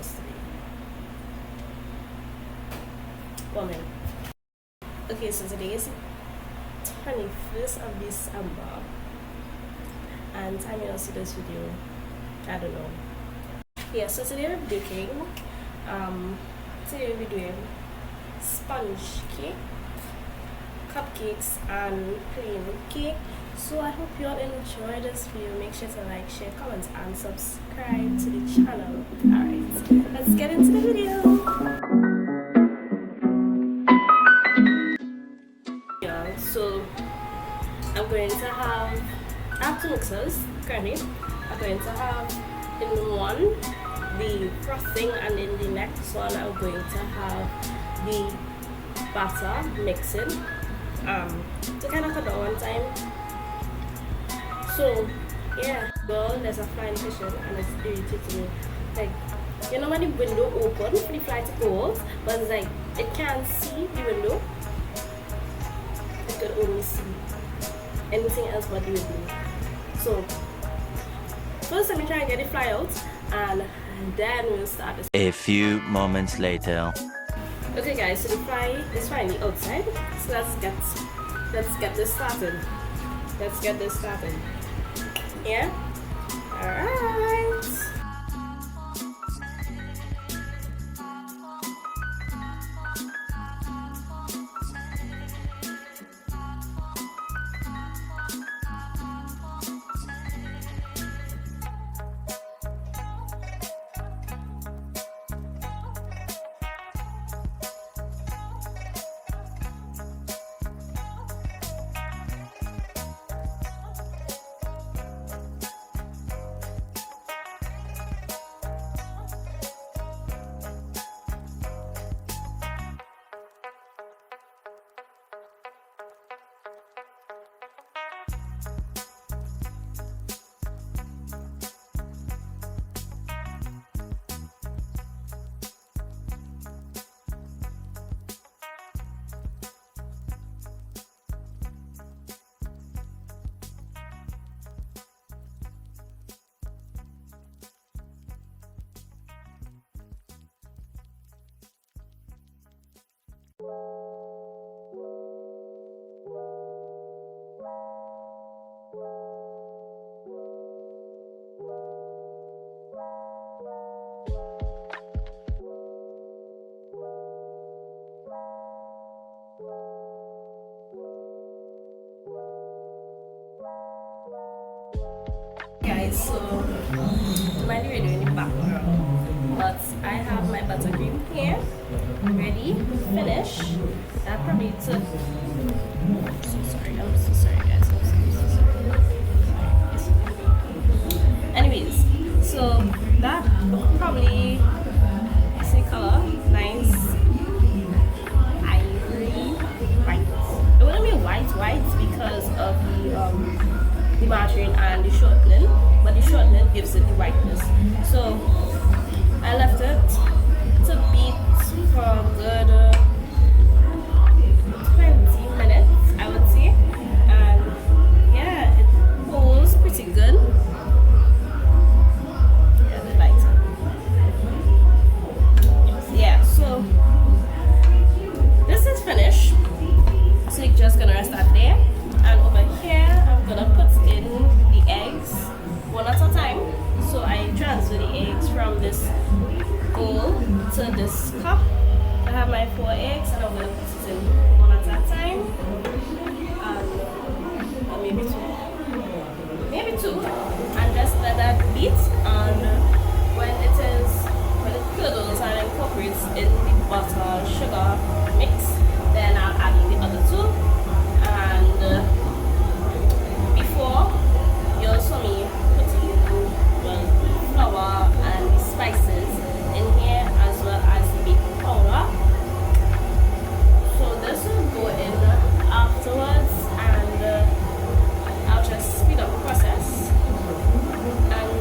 yesterday. 1 minute. Okay, so today is 21st of December, and time you see this video, I don't know. Yeah, so today we're baking. Today we're doing sponge cake, cupcakes, and plain cake. So I hope you all enjoy this video. Make sure to like, share, comment, and subscribe to the channel. Alright, let's get into the video. Yeah, so I'm going to have, I have two mixers currently. I'm going to have in one the frosting, and in the next one I'm going to have the batter mixing to kind of cut down one time. So yeah, well, there's a fly in the kitchen and it's irritating me. Like, you know when the window open for the fly to go out, but it's like it can't see the window. It could only see anything else but the window. So first let me try and get the fly out, and then we'll start this. A few moments later. Okay guys, so the fly is finally outside. So let's get this started. Let's get this started. Yeah? Alright. Guys, so mind you, in the background, but I have my buttercream here, ready, finished. That probably took, I'm so sorry guys, I'm so sorry. Anyways, so that probably, see color, nice, ivory, white. It wouldn't be white because of the margarine and the shortening, but the shortening gives it the whiteness. So I left it to beat for a good 20 minutes, I would say, and yeah, it pulls pretty good. Yeah, the light. Yeah, so this is finished. So you're just gonna rest that there, and over here I'm gonna put in the eggs one at a time. So I transfer the eggs from this bowl to this cup. I have my 4 eggs, and I'm gonna put it in one at a time, and or maybe two, and just let that beat. And when it curdles and incorporates in the butter sugar mix, then I'll add in the other 2. And before, you also me putting the flour and the spices in here, as well as the baking powder. So this will go in afterwards, and I'll just speed up the process. And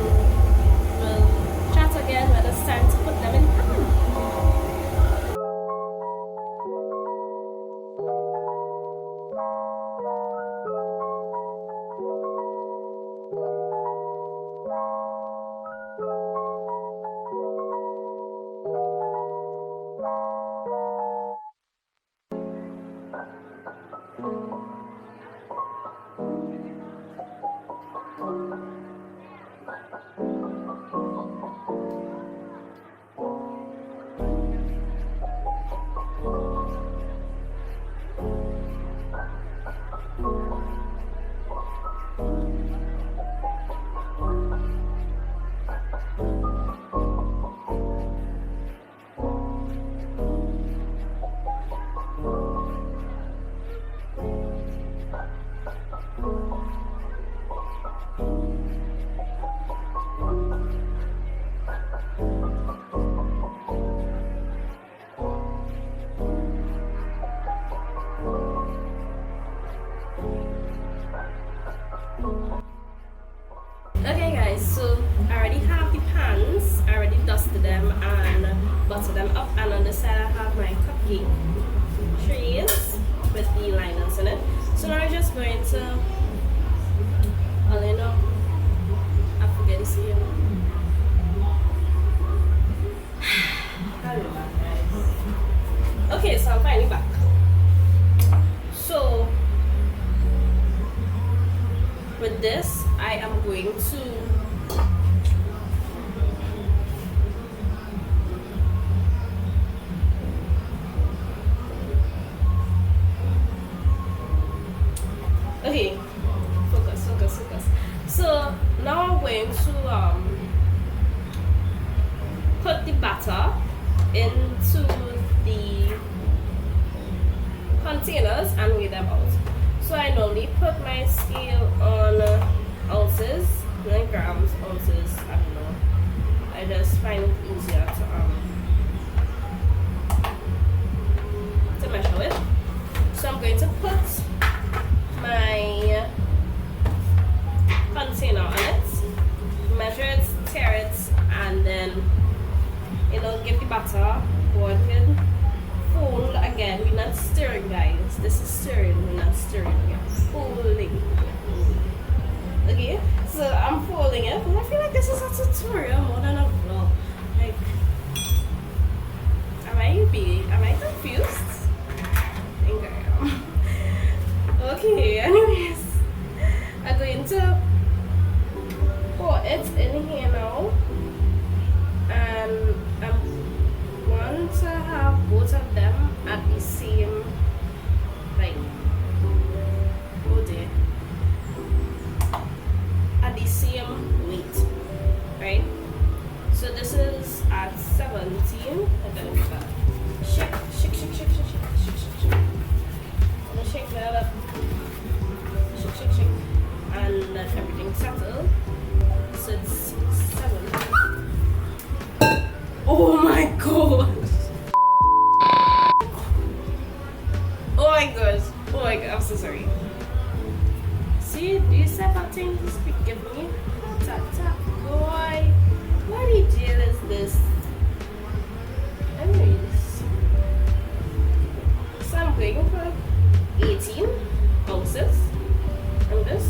butter them up, and on the side I have my cupcake trays with the liners in it. So now I'm just going to, well, you know, I forget to see you. Okay, so I'm finally back. So with this, I am going to focus. So now I'm going to put the batter into the containers and weigh them out. So I normally put my scale on ounces, not grams, ounces, I don't know. I just find it easier to measure with. So I'm going to put my container on it, measure it, tear it, and then give the batter working full again. We're not stirring, guys. This is stirring, we're not stirring again. Folding. Okay, so I'm folding it, but I feel like this is a tutorial more than a vlog. Like, am I confused? I think I am. Okay, anyways, I'm going to pour it in here now, and I want to have both of them at the same, like, at the same weight, right? So this is at 17. I'm gonna do that. Shake. I'm gonna shake that up. Shake. And let everything settle. So it's 7. Oh my god! Oh my god, I'm so sorry. See, these type of things give me heart attack, boy. What the deal is this? Anyways, so I'm going for 18 ounces on this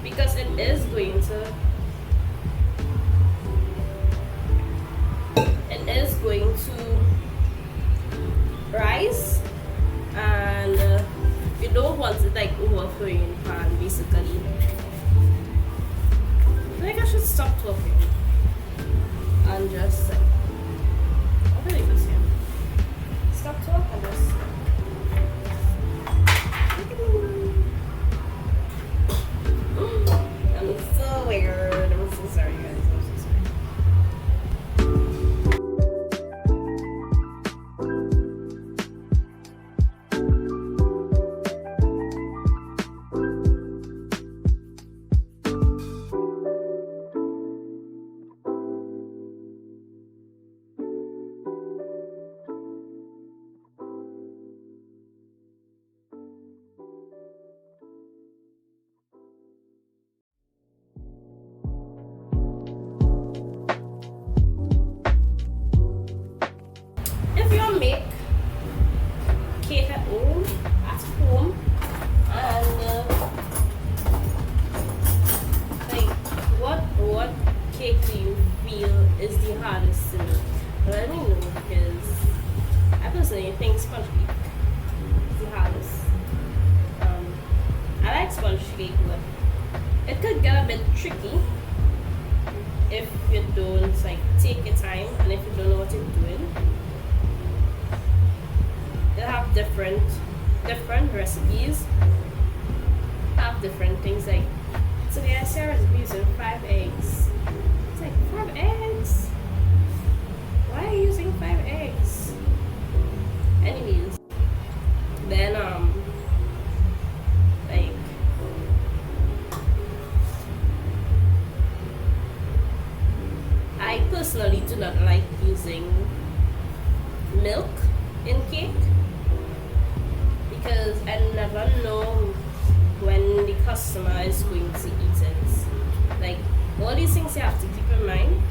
because it is going to rise, and you don't want it like overflowing pan basically. I think I should stop talking and just like, what did I even say? Stop talking and just I'm so weird. I'm so sorry, guys. I'm so sorry. If you make cake at home, and like what cake do you feel is the hardest to make? Let me know, because I personally think sponge cake is the hardest. I like sponge cake, but it could get a bit tricky if you don't like take your time and if you don't know what you're doing. They'll have different recipes, have different things. Like today I saw a recipe using 5 eggs. It's like 5 eggs? Why are you using 5 eggs? Anyways, then like I personally do not like using milk in cake, because I never know when the customer is going to eat it. Like all these things you have to keep in mind.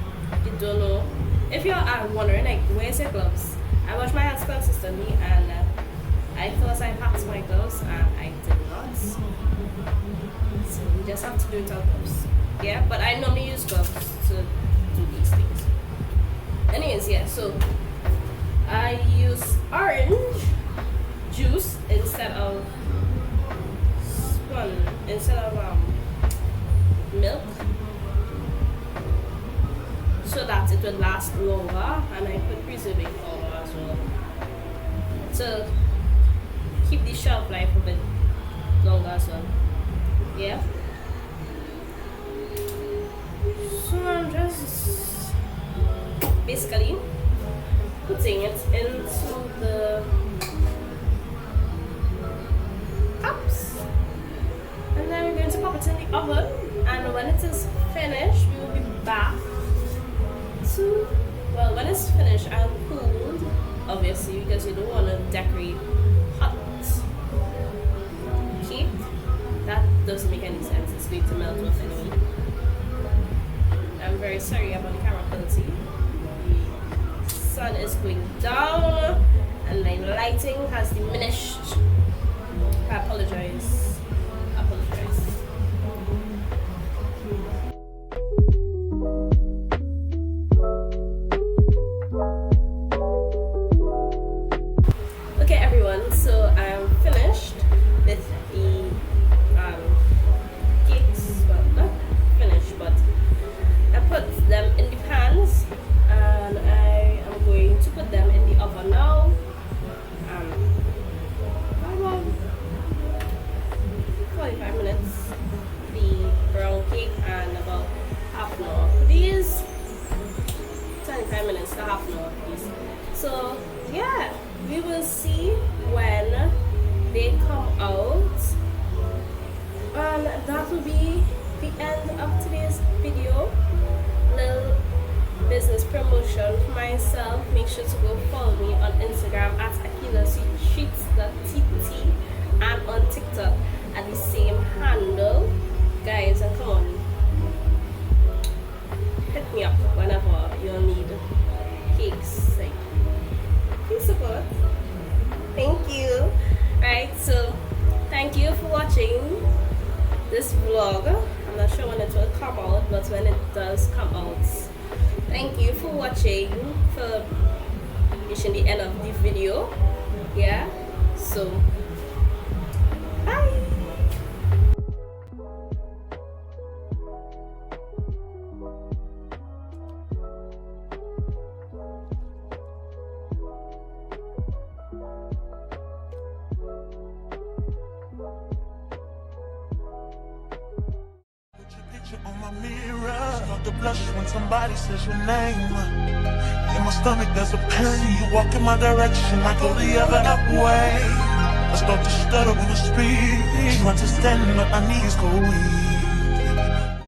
You don't know if you're wondering, like, where's your gloves? I wash my hands consistently, and I thought I packed my gloves, and I did not. So you just have to do it without gloves. Yeah, but I normally use gloves to do these things. Anyways, yeah, so I use orange juice instead of milk, so that it would last longer, and I put preserving powder as well to keep the shelf life of it longer as well. Yeah. So I'm just basically putting it into the cups, and then we're going to pop it in the oven, and when it is finished we will be back to, well, when it's finished and cooled, obviously, because you don't want to decorate hot cake. That doesn't make any sense. It's going to melt off anyway. I'm very sorry about the camera quality. The sun is going down and my lighting has diminished. I apologize. Okay everyone, so I'm finished with the cakes. Well, not finished, but I put them in the pans, and I am going to put them in the oven now. About 45 minutes the brown cake, and about half an hour for these. 25 minutes to half an hour for these. So yeah, we will see when they come out, and that will be the end of today's video. Little business promotion for myself. Make sure to go follow me on Instagram at akilasweetsheets.tt and on TikTok at the same handle, guys. And come on, hit me up whenever you need cakes. Like, please support. Thank you. Right, so thank you for watching this vlog. I'm not sure when it will come out, but when it does come out, thank you for watching, for reaching the end of the video. Yeah, so bye. On my mirror, start to blush when somebody says your name. In my stomach there's a pain. You walk in my direction, I go the other way. I start to stutter when I speak, trying to stand but my knees go weak.